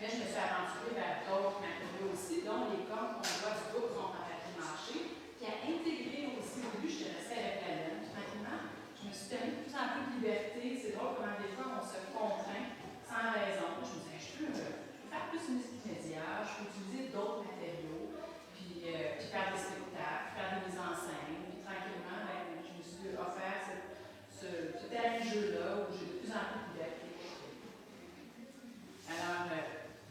Mais je me suis aventurée vers d'autres matériaux aussi, dont les cordes qu'on voit du groupe sont en papier mâché, puis à intégrer aussi. Au début, je restais avec la laine. Puis maintenant, je me suis donné de plus en plus de liberté. C'est drôle comment des fois on se contraint sans raison. Je me disais, je peux faire plus une média, je peux utiliser d'autres matériaux, puis faire des spectacles, faire des mises en scène. Puis tranquillement, je me suis offert ce terrain de jeu-là où j'ai de plus en plus de liberté. Alors,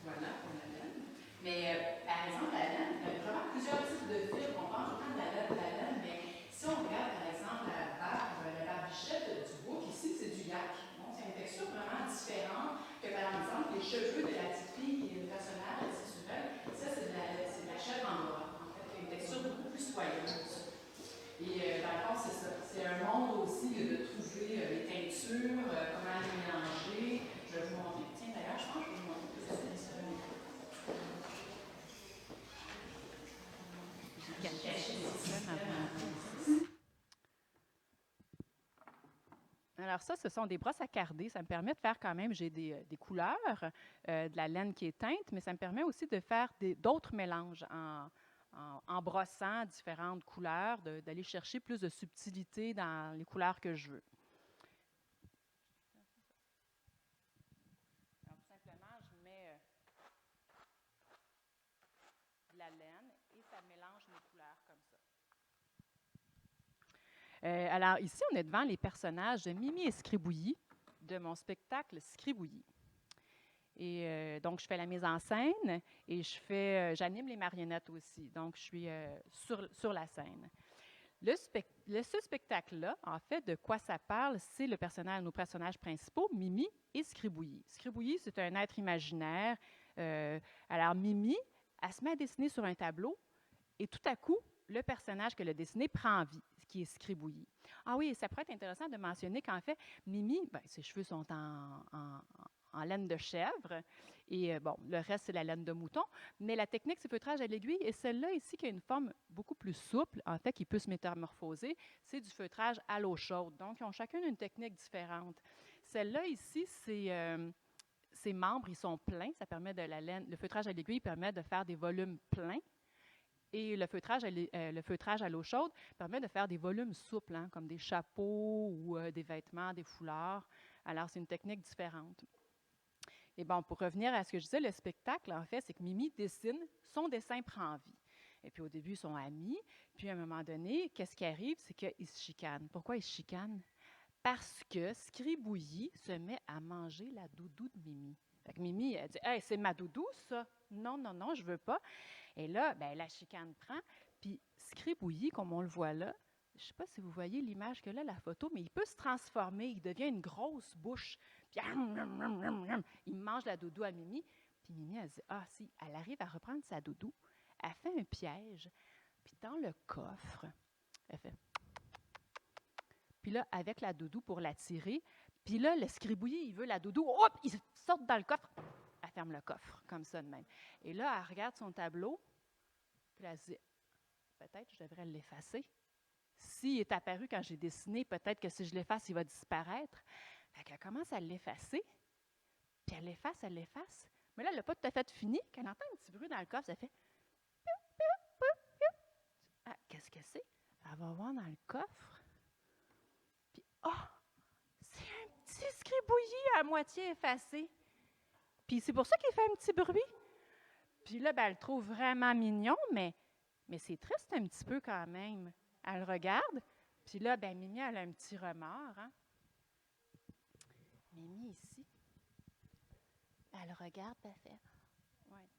voilà pour la laine. Mais par exemple, la laine, il y a vraiment plusieurs types de fils. On pense autant de la laine, mais si on regarde par exemple la barbichette du bouc, ici c'est du yak. Donc, c'est une texture vraiment différente que par exemple les cheveux de la petite fille qui est une personnage sexuelle. Ça, c'est de la chèvre en bois. En fait, une texture beaucoup plus soyeuse. Et dans le fond, c'est ça. C'est un monde aussi de trouver les teintures, comment les mélanger. Je vais vous montrer. Tiens, d'ailleurs, je pense que je vais vous montrer plus de ça. Alors ça, ce sont des brosses à carder. Ça me permet de faire quand même, j'ai des couleurs, de la laine qui est teinte, mais ça me permet aussi de faire d'autres mélanges en brossant différentes couleurs, d'aller chercher plus de subtilité dans les couleurs que je veux. Alors, tout simplement, je mets de la laine et ça mélange mes couleurs comme ça. Alors ici, on est devant les personnages de Mimi et Scribouillis de mon spectacle Scribouillis. Et donc, je fais la mise en scène et j'anime les marionnettes aussi. Donc, je suis sur la scène. Ce spectacle-là, en fait, de quoi ça parle, c'est nos personnages principaux, Mimi et Scribouillis. Scribouillis, c'est un être imaginaire. Alors, Mimi, elle se met à dessiner sur un tableau et tout à coup, le personnage qu'elle a dessiné prend vie, qui est Scribouillis. Ah oui, ça pourrait être intéressant de mentionner qu'en fait, Mimi, ses cheveux sont en laine de chèvre. Et bon, le reste, c'est la laine de mouton. Mais la technique, c'est feutrage à l'aiguille. Et celle-là ici, qui a une forme beaucoup plus souple, en fait, qui peut se métamorphoser, c'est du feutrage à l'eau chaude. Donc, ils ont chacune une technique différente. Celle-là ici, ses membres, ils sont pleins. Ça permet de la laine. Le feutrage à l'aiguille permet de faire des volumes pleins. Et le feutrage à l'eau chaude permet de faire des volumes souples, hein, comme des chapeaux ou des vêtements, des foulards. Alors, c'est une technique différente. Et bon, pour revenir à ce que je disais, le spectacle, en fait, c'est que Mimi dessine, son dessin prend vie. Et puis au début, ils sont amis. Puis à un moment donné, qu'est-ce qui arrive? C'est qu'ils se chicanent. Pourquoi ils se chicanent? Parce que Scribouillis se met à manger la doudou de Mimi. Fait que Mimi, elle dit « Hey, c'est ma doudou, ça! » Non, non, non, je veux pas. Et là, ben, la chicane prend. Puis Scribouillis, comme on le voit là, je ne sais pas si vous voyez l'image que là, la photo, mais il peut se transformer. Il devient une grosse bouche. Puis il mange la doudou à Mimi. Puis Mimi, elle dit, ah si, elle arrive à reprendre sa doudou. Elle fait un piège. Puis dans le coffre, elle fait... Puis là, avec la doudou pour la tirer, puis là, le Scribouillis, il veut la doudou. Hop, il saute dans le coffre. Elle ferme le coffre, comme ça de même. Et là, elle regarde son tableau, puis elle se dit, peut-être je devrais l'effacer. S'il est apparu quand j'ai dessiné, peut-être que si je l'efface, il va disparaître. Fait qu'elle commence à l'effacer, puis elle l'efface. Mais là, elle n'a pas tout à fait fini. Quand elle entend un petit bruit dans le coffre, ça fait « piou, piou, piou, piou. » Ah, qu'est-ce que c'est? Elle va voir dans le coffre. Puis, oh, c'est un petit Scribouillis à moitié effacé. Puis c'est pour ça qu'il fait un petit bruit. Puis là, ben, elle le trouve vraiment mignon, mais c'est triste un petit peu quand même. Elle regarde, puis là, ben, Mimi, elle a un petit remords. Hein? Mimi, ici, elle regarde, elle fait... Ouais.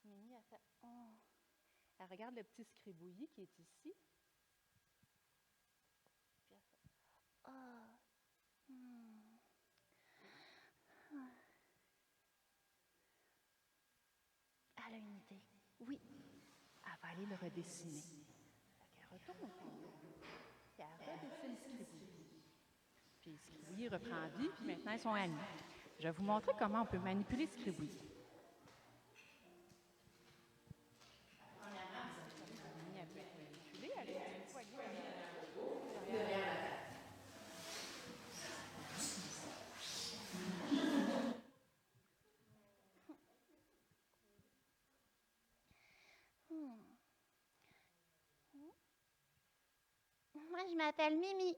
Mimi, elle fait... Oh. Elle regarde le petit Scribouillis qui est ici. Puis elle fait... Oh. Elle a une idée. Oui. Elle va aller le redessiner. Elle retourne au tableau. Puis elle redessine Scribouillis. Puis Scribouillis reprend vie, puis maintenant ils sont amis. Je vais vous montrer comment on peut manipuler Scribouillis. je m'appelle Mimi.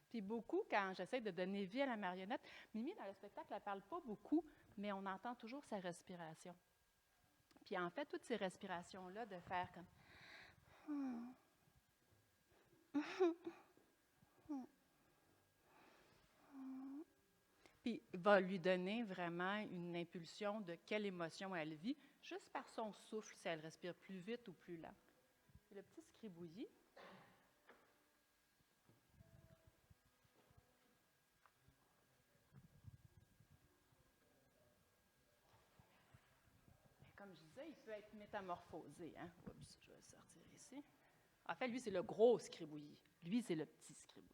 Puis beaucoup, quand j'essaie de donner vie à la marionnette, Mimi, dans le spectacle, elle ne parle pas beaucoup, mais on entend toujours sa respiration. Puis en fait, toutes ces respirations-là, de faire comme... Puis va lui donner vraiment une impulsion de quelle émotion elle vit, juste par son souffle, si elle respire plus vite ou plus lent. Le petit scribouillis. Comme je disais, il peut être métamorphosé. Hein? Oups, je vais le sortir ici. En fait, lui, c'est le gros scribouillis. Lui, c'est le petit scribouillis.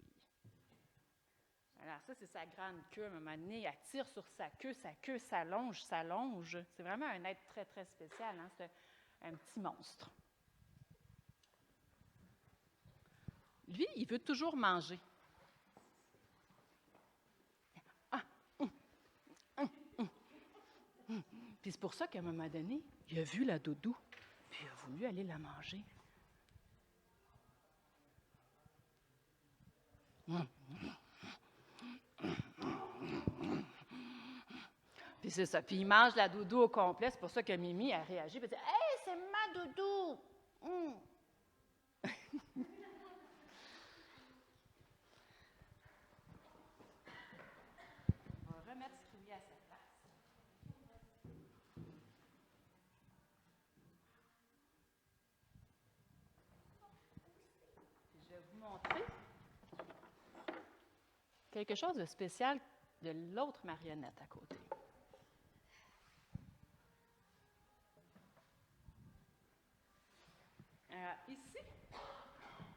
Alors ça, c'est sa grande queue. À un moment donné, elle tire sur sa queue s'allonge, s'allonge. C'est vraiment un être très, très spécial. Hein? C'est un petit monstre. Lui, il veut toujours manger. Puis c'est pour ça qu'à un moment donné, il a vu la doudou, puis il a voulu aller la manger. Puis c'est ça. Puis il mange la doudou au complet. C'est pour ça que Mimi a réagi. Elle a dit « Hey, c'est ma doudou! » On va remettre Scribouillis à sa place. Je vais vous montrer quelque chose de spécial de l'autre marionnette à côté. Ici,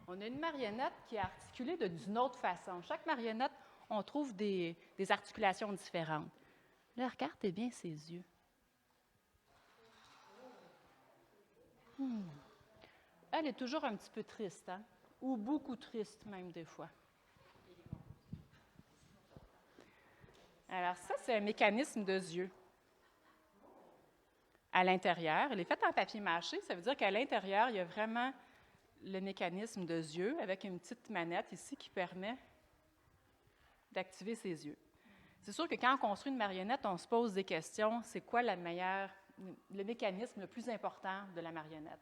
on a une marionnette qui est articulée d'une autre façon. Chaque marionnette, on trouve des articulations différentes. Là, regardez bien ses yeux. Elle est toujours un petit peu triste, hein? Ou beaucoup triste même des fois. Alors ça, c'est un mécanisme de yeux. À l'intérieur, elle est faite en papier mâché, ça veut dire qu'à l'intérieur, il y a vraiment le mécanisme de yeux avec une petite manette ici qui permet d'activer ses yeux. C'est sûr que quand on construit une marionnette, on se pose des questions. C'est quoi le mécanisme le plus important de la marionnette?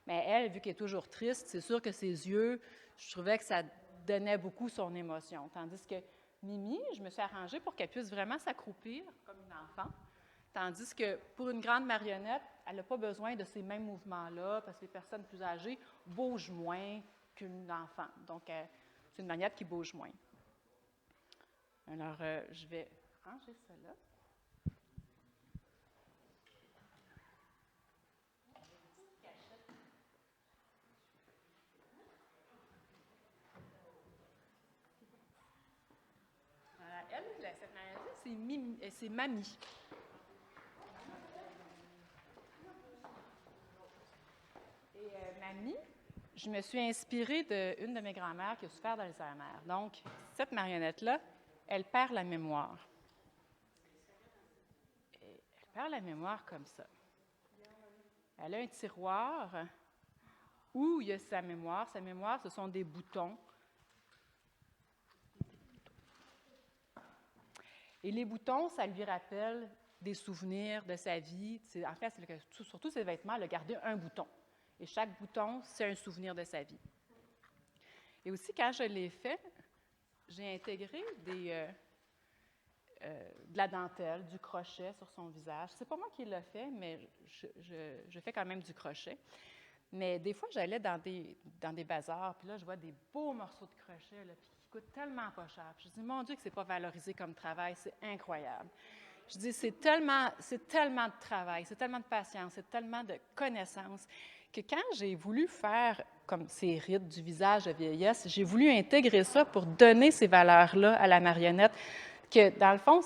Mais elle, vu qu'elle est toujours triste, c'est sûr que ses yeux, je trouvais que ça donnait beaucoup son émotion. Tandis que Mimi, je me suis arrangée pour qu'elle puisse vraiment s'accroupir comme une enfant. Tandis que pour une grande marionnette, elle n'a pas besoin de ces mêmes mouvements-là parce que les personnes plus âgées bougent moins qu'une enfant. Donc, c'est une marionnette qui bouge moins. Alors, je vais ranger ça là. Elle, cette marionnette, c'est Mamie. Et Mamie, je me suis inspirée d'une de mes grand-mères qui a souffert d'Alzheimer. Donc, cette marionnette-là, elle perd la mémoire. Et elle perd la mémoire comme ça. Elle a un tiroir où il y a sa mémoire. Sa mémoire, ce sont des boutons. Et les boutons, ça lui rappelle des souvenirs de sa vie. En fait, sur tous ses vêtements, elle a gardé un bouton. Et chaque bouton, c'est un souvenir de sa vie. Et aussi, quand je l'ai fait, j'ai intégré de la dentelle, du crochet sur son visage. C'est pas moi qui l'ai fait, mais je fais quand même du crochet. Mais des fois, j'allais dans des bazars, puis là, je vois des beaux morceaux de crochet, là, puis qui coûtent tellement pas cher. Puis je dis, mon Dieu, que c'est pas valorisé comme travail, c'est incroyable. Je dis, c'est tellement de travail, c'est tellement de patience, c'est tellement de connaissances, que quand j'ai voulu faire comme ces rides du visage de vieillesse, j'ai voulu intégrer ça pour donner ces valeurs-là à la marionnette, que dans le fond,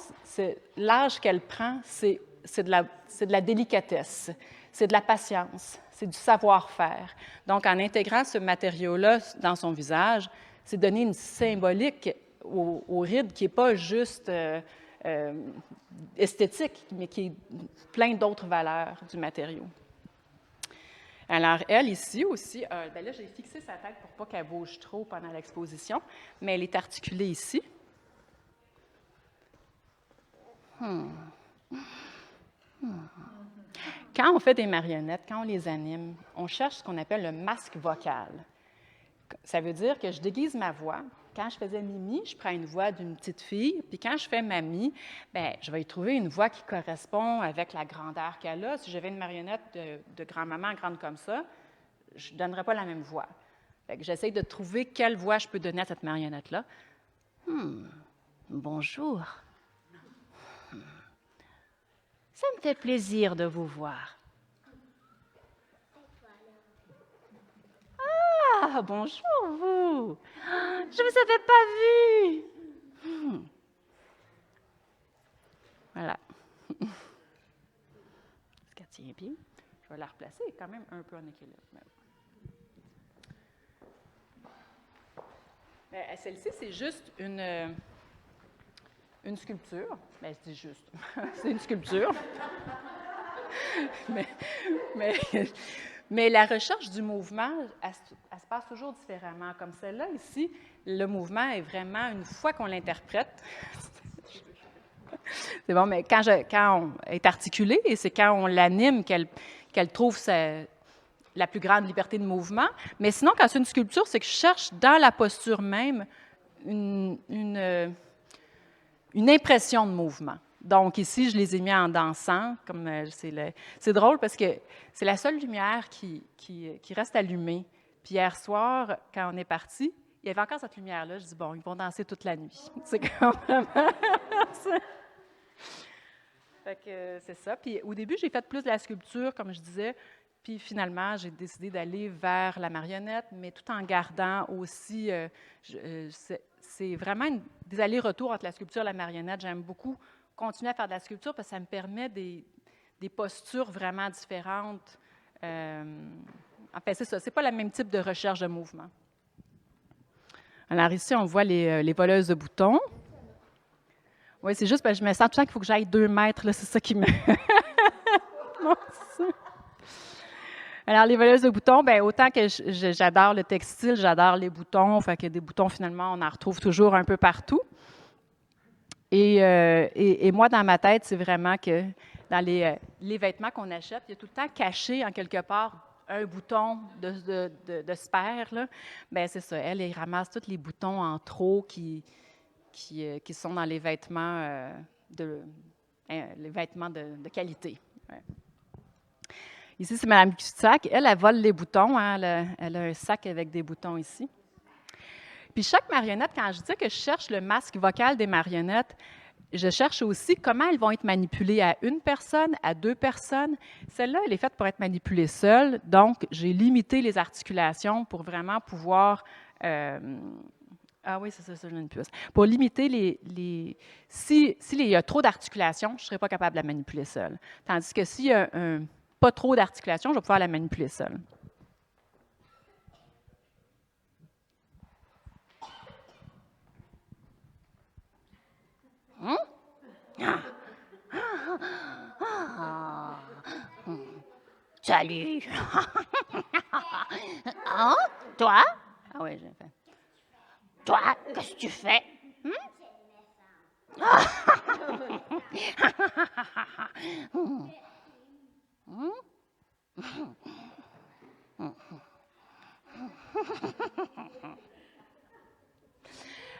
l'âge qu'elle prend, c'est de la délicatesse, c'est de la patience, c'est du savoir-faire. Donc, en intégrant ce matériau-là dans son visage, c'est donner une symbolique aux rides qui n'est pas juste esthétique, mais qui est plein d'autres valeurs du matériau. Alors, elle, ici aussi, ben là, j'ai fixé sa tête pour pas qu'elle bouge trop pendant l'exposition, mais elle est articulée ici. Quand on fait des marionnettes, quand on les anime, on cherche ce qu'on appelle le masque vocal. Ça veut dire que je déguise ma voix. Quand je faisais Mimi, je prends une voix d'une petite fille, puis quand je fais Mamie, bien, je vais y trouver une voix qui correspond avec la grandeur qu'elle a. Si j'avais une marionnette de grand-maman grande comme ça, je ne donnerais pas la même voix. J'essaie de trouver quelle voix je peux donner à cette marionnette-là. Bonjour. Ça me fait plaisir de vous voir. Ah, bonjour, vous. Je ne vous avais pas vu. Voilà. Est-ce qu'elle tient bien? Je vais la replacer, elle est quand même un peu en équilibre. Celle-ci, c'est juste une sculpture. Bien, je dis juste. C'est une sculpture. Mais la recherche du mouvement, elle se passe toujours différemment. Comme celle-là, ici, le mouvement est vraiment, une fois qu'on l'interprète, c'est bon, mais quand on est articulé, et c'est quand on l'anime qu'elle trouve la plus grande liberté de mouvement. Mais sinon, quand c'est une sculpture, c'est que je cherche dans la posture même une impression de mouvement. Donc ici, je les ai mis en dansant. C'est drôle parce que c'est la seule lumière qui reste allumée. Puis hier soir, quand on est parti, il y avait encore cette lumière-là. Je dis, bon, ils vont danser toute la nuit. C'est comme vraiment ça. Fait que c'est ça. Puis au début, j'ai fait plus de la sculpture, comme je disais. Puis finalement, j'ai décidé d'aller vers la marionnette, mais tout en gardant aussi... c'est vraiment des allers-retours entre la sculpture et la marionnette. J'aime beaucoup continuer à faire de la sculpture parce que ça me permet des postures vraiment différentes. Enfin, c'est ça. C'est pas le même type de recherche de mouvement. Alors ici, on voit les voleuses de boutons. Oui, c'est juste parce que je me sens tout le temps qu'il faut que j'aille 2 mètres. Là, c'est ça qui me... Alors, les voleuses de boutons, bien, autant que j'adore le textile, j'adore les boutons. Fait que des boutons, finalement, on en retrouve toujours un peu partout. Et moi, dans ma tête, c'est vraiment que dans les vêtements qu'on achète, il y a tout le temps caché, en quelque part, un bouton de spare. Bien, c'est ça. Elle ramasse tous les boutons en trop qui sont dans les vêtements de qualité. Ouais. Ici, c'est Mme Cussac. Elle vole les boutons. Hein, elle a un sac avec des boutons ici. Puis chaque marionnette, quand je dis que je cherche le masque vocal des marionnettes, je cherche aussi comment elles vont être manipulées à 1 personne, à 2 personnes. Celle-là, elle est faite pour être manipulée seule. Donc, j'ai limité les articulations pour vraiment pouvoir... Ah oui, c'est ça, j'ai une puce. Pour limiter s'il y a trop d'articulations, je ne serai pas capable de la manipuler seule. Tandis que s'il y a pas trop d'articulations, je vais pouvoir la manipuler seule. Salut! Hein? Toi? Ah oui, j'ai fait. Toi, qu'est-ce que tu fais?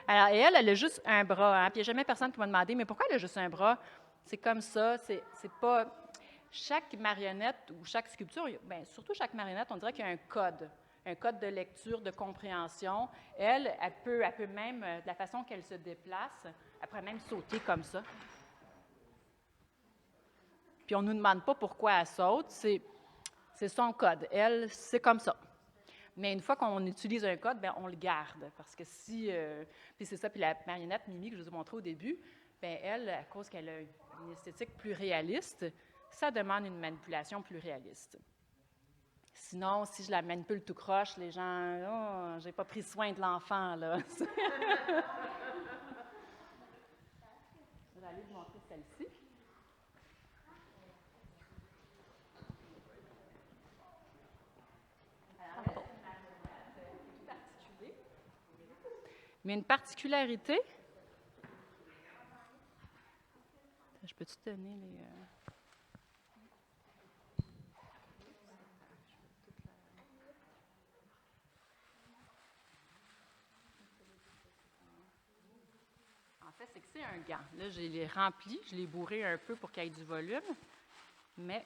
Alors, et elle a juste un bras. Hein? Puis il n'y a jamais personne qui m'a demandé, mais pourquoi elle a juste un bras? C'est comme ça, c'est pas... Chaque marionnette ou chaque sculpture, bien, surtout chaque marionnette, on dirait qu'il y a un code de lecture, de compréhension. Elle peut même, de la façon qu'elle se déplace, elle pourrait même sauter comme ça. Puis on ne nous demande pas pourquoi elle saute, c'est son code. Elle, c'est comme ça. Mais une fois qu'on utilise un code, bien, on le garde. Parce que puis c'est ça, puis la marionnette Mimi que je vous ai montrée au début, bien, elle, à cause qu'elle a une esthétique plus réaliste, ça demande une manipulation plus réaliste. Sinon, si je la manipule tout croche, les gens, « Oh, j'ai pas pris soin de l'enfant, là. » Je vais aller de mon celle-ci. Alors, c'est une marionnette tout articulée. Mais une particularité, je peux-tu te donner les... En fait, c'est que c'est un gant. Là, je l'ai rempli, je l'ai bourré un peu pour qu'il y ait du volume, mais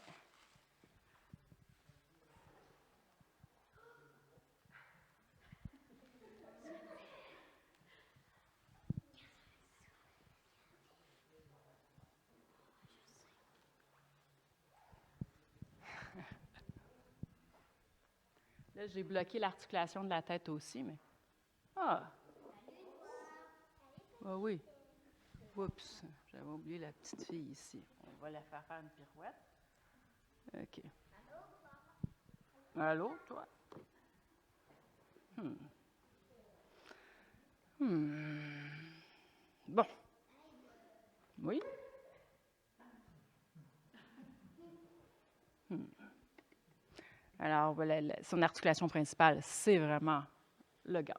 là, j'ai bloqué l'articulation de la tête aussi, mais... Ah! Ah oui. Oups, j'avais oublié la petite fille ici. On va la faire une pirouette. OK. Allô, toi? Bon. Oui? Alors, voilà, son articulation principale, c'est vraiment le gant.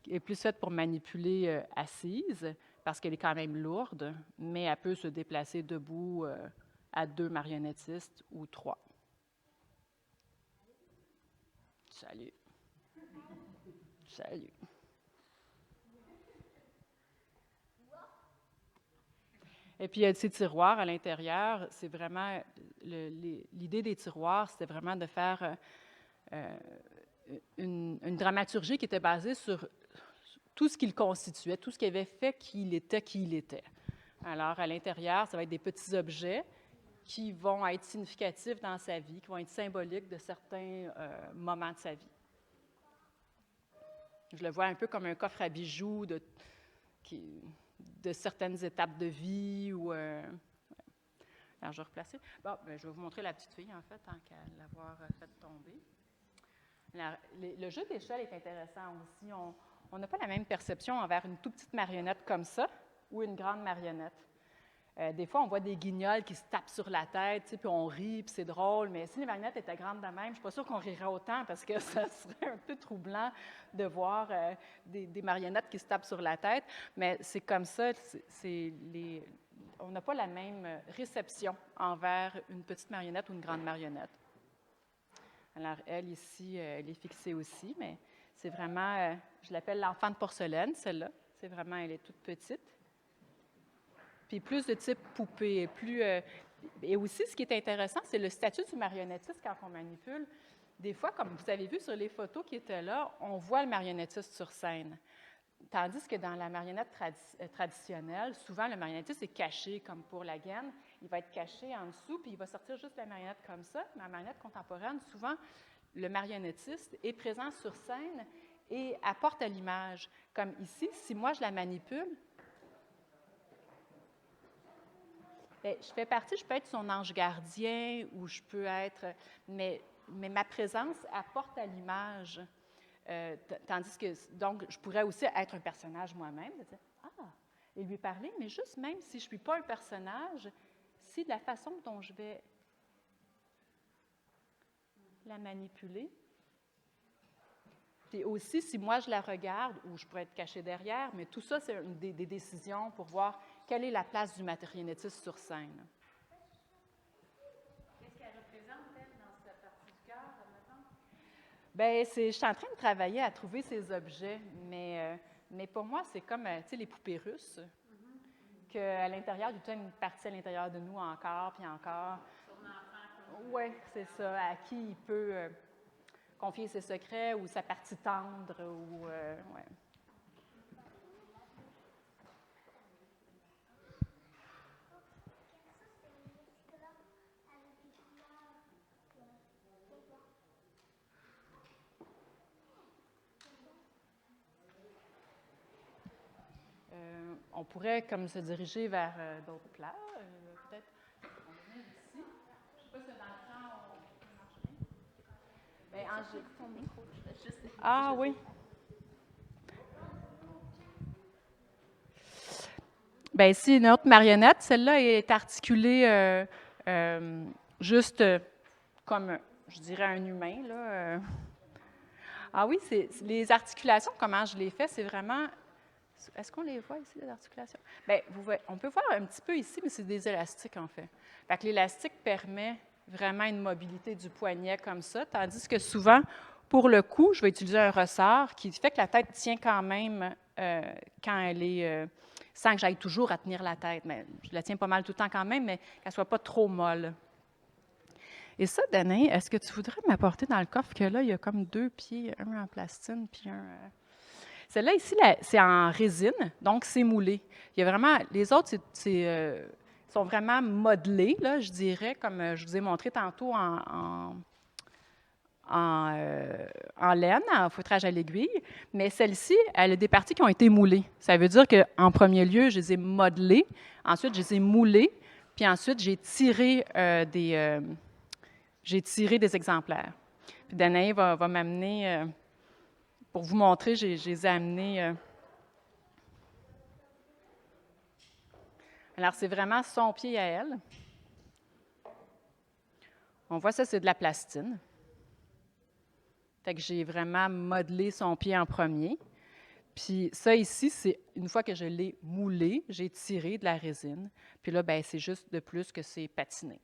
Elle est plus faite pour manipuler assise, parce qu'elle est quand même lourde, mais elle peut se déplacer debout à 2 marionnettistes ou 3. Salut. Salut. Et puis, il y a ces tiroirs à l'intérieur. C'est vraiment, l'idée des tiroirs, c'était vraiment de faire une dramaturgie qui était basée sur tout ce qu'il constituait, tout ce qui avait fait qu'il était qui il était. Alors, à l'intérieur, ça va être des petits objets qui vont être significatifs dans sa vie, qui vont être symboliques de certains moments de sa vie. Je le vois un peu comme un coffre à bijoux de certaines étapes de vie. Alors, je vais replacer. Bon, ben, je vais vous montrer la petite fille, en fait, tant qu'à l'avoir fait tomber. Alors, le jeu d'échelle est intéressant aussi. On n'a pas la même perception envers une toute petite marionnette comme ça ou une grande marionnette. Des fois, on voit des guignols qui se tapent sur la tête, puis on rit, puis c'est drôle. Mais si les marionnettes étaient grandes de même, je ne suis pas sûre qu'on rirait autant parce que ça serait un peu troublant de voir des marionnettes qui se tapent sur la tête. Mais c'est comme ça, on n'a pas la même réception envers une petite marionnette ou une grande marionnette. Alors, elle, ici, elle est fixée aussi, mais c'est vraiment, je l'appelle l'enfant de porcelaine, celle-là. C'est vraiment, elle est toute petite. Puis plus de type poupée. Et aussi, ce qui est intéressant, c'est le statut du marionnettiste quand on manipule. Des fois, comme vous avez vu sur les photos qui étaient là, on voit le marionnettiste sur scène. Tandis que dans la marionnette traditionnelle, souvent, le marionnettiste est caché, comme pour la gaine. Il va être caché en dessous, puis il va sortir juste la marionnette comme ça. Mais en marionnette contemporaine, souvent, le marionnettiste est présent sur scène et apporte à l'image. Comme ici, si moi, je la manipule, bien, je fais partie, je peux être son ange gardien ou je peux être... Mais ma présence apporte à l'image. Tandis que, donc, je pourrais aussi être un personnage moi-même, de dire « Ah! » et lui parler, mais juste même si je ne suis pas un personnage, c'est de la façon dont je vais la manipuler. Puis aussi, si moi je la regarde, ou je pourrais être cachée derrière, mais tout ça, c'est des décisions pour voir quelle est la place du marionnettiste sur scène. Qu'est-ce qu'elle représente, elle, dans cette partie du cœur, admettons? Bien, je suis en train de travailler à trouver ces objets, mais pour moi, c'est comme, tu sais, les poupées russes, qu'à l'intérieur, il y a une partie à l'intérieur de nous encore, puis encore. Oui, c'est ça, à qui il peut confier ses secrets ou sa partie tendre, ou... ouais. On pourrait comme se diriger vers d'autres plats, peut-être. On va venir ici. Je ne sais pas si dans le temps, on marche bien. Bien, ton micro. Ah oui. bien, ici, une autre marionnette. Celle-là est articulée juste comme, je dirais, un humain, là. Ah oui, les articulations, comment je les fais, c'est vraiment... Est-ce qu'on les voit ici, les articulations? Bien, on peut voir un petit peu ici, mais c'est des élastiques, en fait. Fait que l'élastique permet vraiment une mobilité du poignet comme ça, tandis que souvent, pour le cou, je vais utiliser un ressort qui fait que la tête tient quand même quand elle est... sans que j'aille toujours à tenir la tête. Mais je la tiens pas mal tout le temps quand même, mais qu'elle ne soit pas trop molle. Et ça, Danae, est-ce que tu voudrais m'apporter dans le coffre que là, il y a comme 2 pieds, un en plastine, puis un... Celle-là, ici, c'est en résine, donc c'est moulé. Il y a vraiment... Les autres, sont vraiment modelés, là, je dirais, comme je vous ai montré tantôt en laine, en feutrage à l'aiguille. Mais celle-ci, elle a des parties qui ont été moulées. Ça veut dire qu'en premier lieu, je les ai modelées, ensuite, je les ai moulées, puis ensuite, j'ai tiré des exemplaires. Puis Danae va m'amener, pour vous montrer, je les ai amenés. Alors, c'est vraiment son pied à elle. On voit ça, c'est de la plastine. Fait que j'ai vraiment modelé son pied en premier. Puis ça ici, c'est une fois que je l'ai moulé, j'ai tiré de la résine. Puis là, bien, c'est juste de plus que c'est patiné.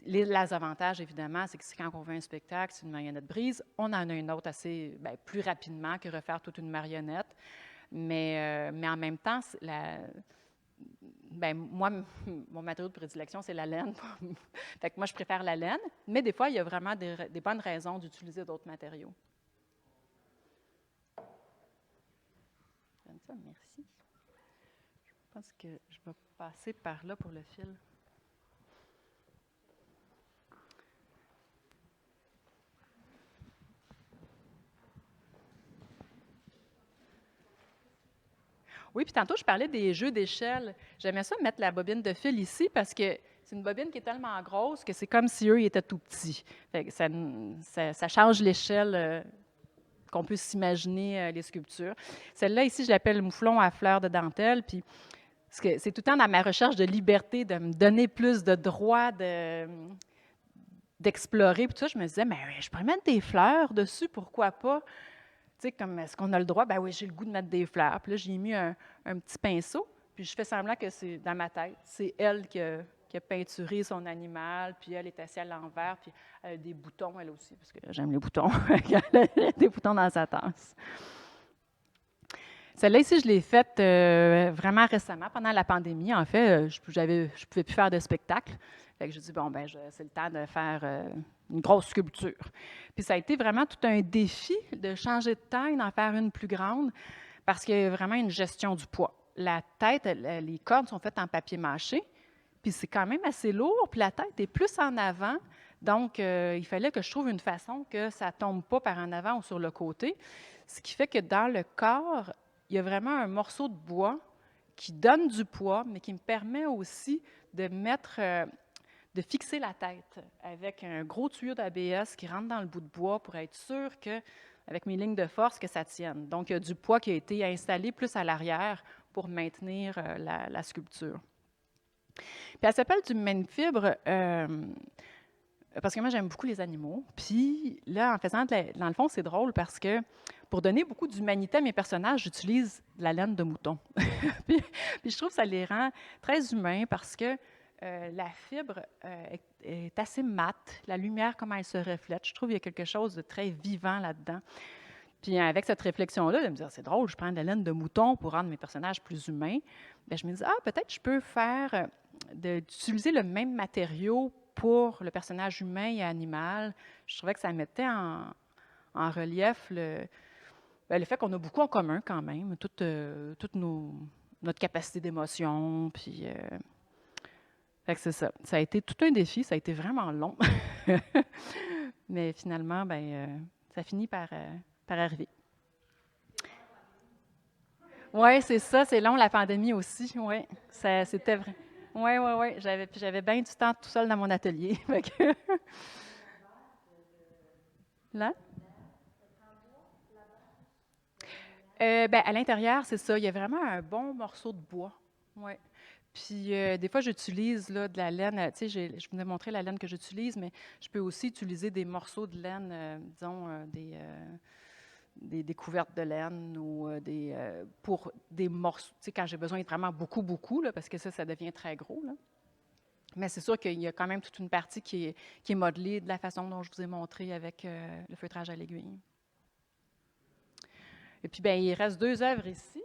Les avantages, évidemment, c'est que quand on veut un spectacle, c'est une marionnette brise. On en a une autre assez plus rapidement que refaire toute une marionnette. Mais en même temps, moi, mon matériau de prédilection, c'est la laine. Fait que moi, je préfère la laine, mais des fois, il y a vraiment des bonnes raisons d'utiliser d'autres matériaux. J'aime ça, merci. Je pense que je vais passer par là pour le fil. Oui, puis tantôt, je parlais des jeux d'échelle. J'aimais ça mettre la bobine de fil ici parce que c'est une bobine qui est tellement grosse que c'est comme si eux ils étaient tout petits. Fait que ça change l'échelle qu'on peut s'imaginer les sculptures. Celle-là, ici, je l'appelle mouflon à fleurs de dentelle. Puis c'est tout le temps dans ma recherche de liberté, de me donner plus de droits d'explorer. Puis tout ça, je me disais, mais je pourrais mettre des fleurs dessus, pourquoi pas? Tu sais, comme, est-ce qu'on a le droit? Ben oui, j'ai le goût de mettre des fleurs. Puis là, j'ai mis un petit pinceau, puis je fais semblant que c'est dans ma tête. C'est elle qui a peinturé son animal, puis elle est assise à l'envers, puis elle a des boutons, elle aussi, parce que j'aime les boutons. Elle a des boutons dans sa tasse. Celle-là ici, je l'ai faite vraiment récemment, pendant la pandémie. En fait, je ne pouvais plus faire de spectacle. Fait que je dis, bon, ben, c'est le temps de faire une grosse sculpture. Puis ça a été vraiment tout un défi de changer de taille, d'en faire une plus grande, parce qu'il y a vraiment une gestion du poids. La tête, les cordes sont faites en papier mâché, puis c'est quand même assez lourd, puis la tête est plus en avant. Donc, il fallait que je trouve une façon que ça ne tombe pas par en avant ou sur le côté. Ce qui fait que dans le corps, il y a vraiment un morceau de bois qui donne du poids, mais qui me permet aussi de de fixer la tête avec un gros tuyau d'ABS qui rentre dans le bout de bois pour être sûr que, avec mes lignes de force, que ça tienne. Donc, il y a du poids qui a été installé plus à l'arrière pour maintenir la sculpture. Puis elle s'appelle du Mène-Fibre parce que moi, j'aime beaucoup les animaux. Puis là, en faisant, dans le fond, c'est drôle parce que pour donner beaucoup d'humanité à mes personnages, j'utilise de la laine de mouton. puis je trouve que ça les rend très humains parce que la fibre est assez mate. La lumière, comment elle se reflète. Je trouve qu'il y a quelque chose de très vivant là-dedans. Puis avec cette réflexion-là, de me dire, c'est drôle, je prends de la laine de mouton pour rendre mes personnages plus humains. Bien, je me dis, peut-être je peux faire d'utiliser le même matériau pour le personnage humain et animal. Je trouvais que ça mettait en relief le fait qu'on a beaucoup en commun quand même, toute notre capacité d'émotion. Puis, fait que c'est ça. Ça a été tout un défi, ça a été vraiment long. Mais finalement, ça finit par arriver. Oui, c'est ça, c'est long, la pandémie aussi. Oui, c'était vrai. Oui. J'avais bien du temps tout seul dans mon atelier. Là? À l'intérieur, c'est ça. Il y a vraiment un bon morceau de bois. Oui. Puis des fois, j'utilise là, de la laine. Tu sais, je vous ai montré la laine que j'utilise, mais je peux aussi utiliser des morceaux de laine, disons, des couvertes de laine ou pour des morceaux. Tu sais, quand j'ai besoin de vraiment beaucoup, beaucoup, là, parce que ça devient très gros, là. Mais c'est sûr qu'il y a quand même toute une partie qui est modelée de la façon dont je vous ai montré avec le feutrage à l'aiguille. Et puis, bien, il reste 2 œuvres ici.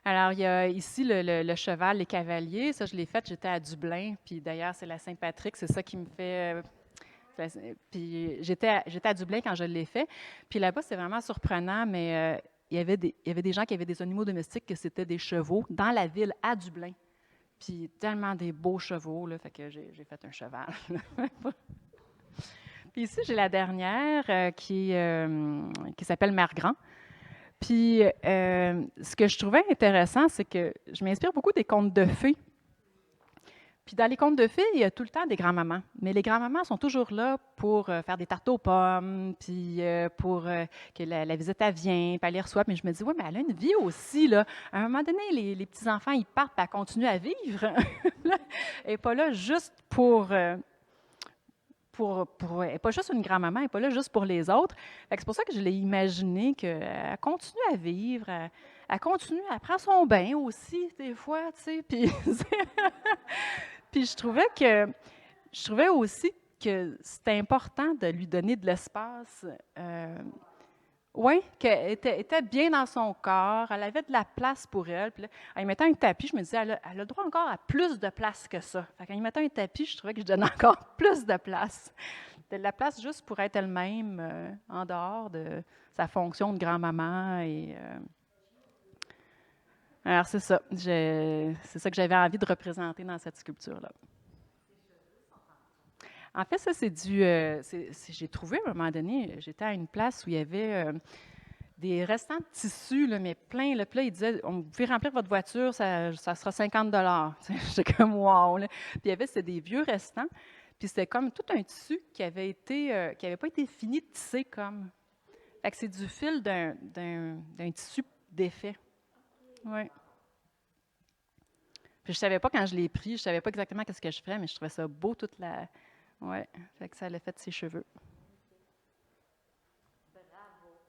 Alors, il y a ici le cheval, les cavaliers. Ça, je l'ai fait, j'étais à Dublin. Puis d'ailleurs, c'est la Saint-Patrick, c'est ça qui me fait. Puis j'étais à Dublin quand je l'ai fait. Puis là-bas, c'est vraiment surprenant, mais il y avait des gens qui avaient des animaux domestiques que c'était des chevaux dans la ville à Dublin. Puis tellement des beaux chevaux, là, fait que j'ai fait un cheval. Puis ici, j'ai la dernière qui s'appelle Mère Grand. Puis ce que je trouvais intéressant, c'est que je m'inspire beaucoup des contes de fées. Puis dans les contes de fées, il y a tout le temps des grands-mamans. Mais les grands-mamans sont toujours là pour faire des tartes aux pommes, puis pour que la visite, elle vient, puis elle les reçoit. Mais je me dis, oui, mais elle a une vie aussi, là. À un moment donné, les petits-enfants, ils partent, puis elle continue à vivre. Elle n'est pas là juste elle n'est pas juste une grand-maman, elle n'est pas là juste pour les autres. C'est pour ça que je l'ai imaginé qu'elle continue à vivre, elle continue, elle prend son bain aussi, des fois, tu sais, puis... Puis je trouvais aussi que c'était important de lui donner de l'espace. Oui, qu'elle était bien dans son corps, elle avait de la place pour elle. Puis là, en y mettant un tapis, je me disais, elle a le droit encore à plus de place que ça. Fait qu'en y mettant un tapis, je trouvais que je donnais encore plus de place. De la place juste pour être elle-même, en dehors de sa fonction de grand-maman. Alors, c'est ça. C'est ça que j'avais envie de représenter dans cette sculpture-là. En fait, ça, c'est j'ai trouvé à un moment donné, j'étais à une place où il y avait des restants de tissu, là, mais plein. Là, puis là, ils disaient, vous pouvez remplir votre voiture, ça sera 50 $. J'étais comme, wow! Là. Puis il y avait, c'était des vieux restants. Puis c'était comme tout un tissu qui avait pas été fini de tisser comme. Fait que c'est du fil d'un tissu défait. Oui. Puis je savais pas quand je l'ai pris, je savais pas exactement qu'est-ce que je ferais, mais je trouvais ça beau toute la. Oui, fait que ça l'a fait de ses cheveux.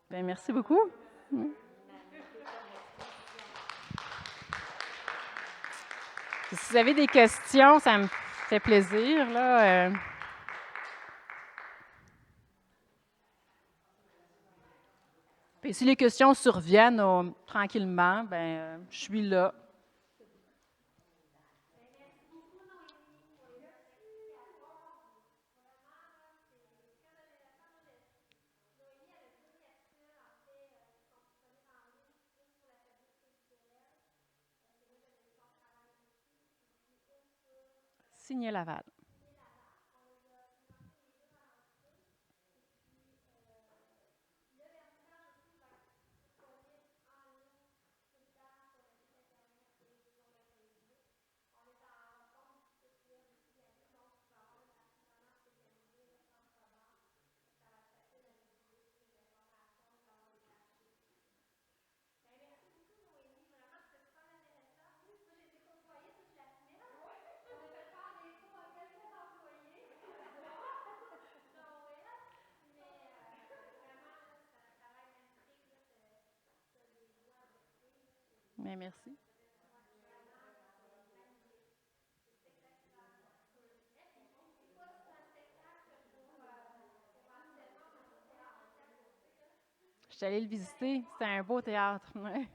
Bien, merci beaucoup. Puis si vous avez des questions, ça me fait plaisir. Là, Puis si les questions surviennent tranquillement, ben, je suis là. Signer Laval. Bien, merci. Je suis allée le visiter. C'était un beau théâtre. Ouais.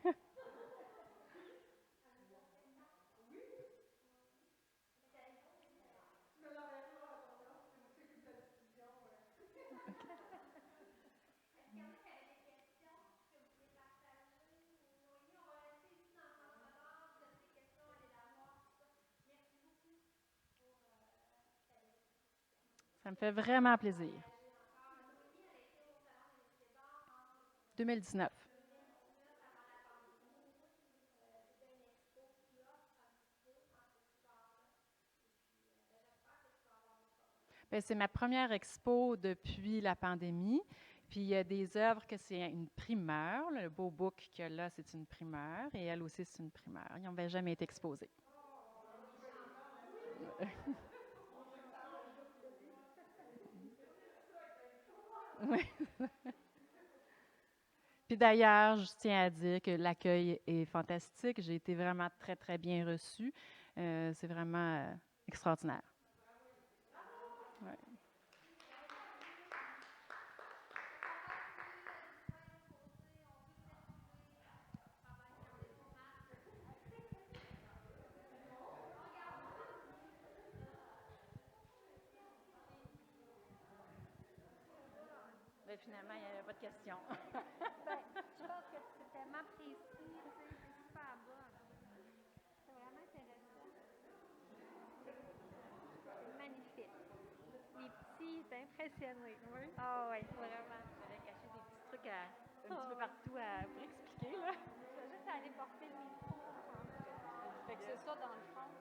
Ça me fait vraiment plaisir. 2019. Bien, c'est ma première expo depuis la pandémie. Puis il y a des œuvres que c'est une primeur. Le beau book qu'il y a là, c'est une primeur. Et elle aussi, c'est une primeur. Ils n'avaient jamais été exposés. Oui. Puis d'ailleurs, je tiens à dire que l'accueil est fantastique. J'ai été vraiment très, très bien reçue. C'est vraiment extraordinaire. Ouais. Mais finalement, il n'y avait pas de question. Ben, je pense que c'est tellement précis, tu sais, c'est super bon. C'est vraiment intéressant. C'est magnifique. Les petits, t'es impressionné. Oui. Ah oui, vraiment. J'avais caché des petits trucs un petit peu partout pour expliquer. Là. Je vais juste aller porter le micro. Fait que c'est ça dans le fond.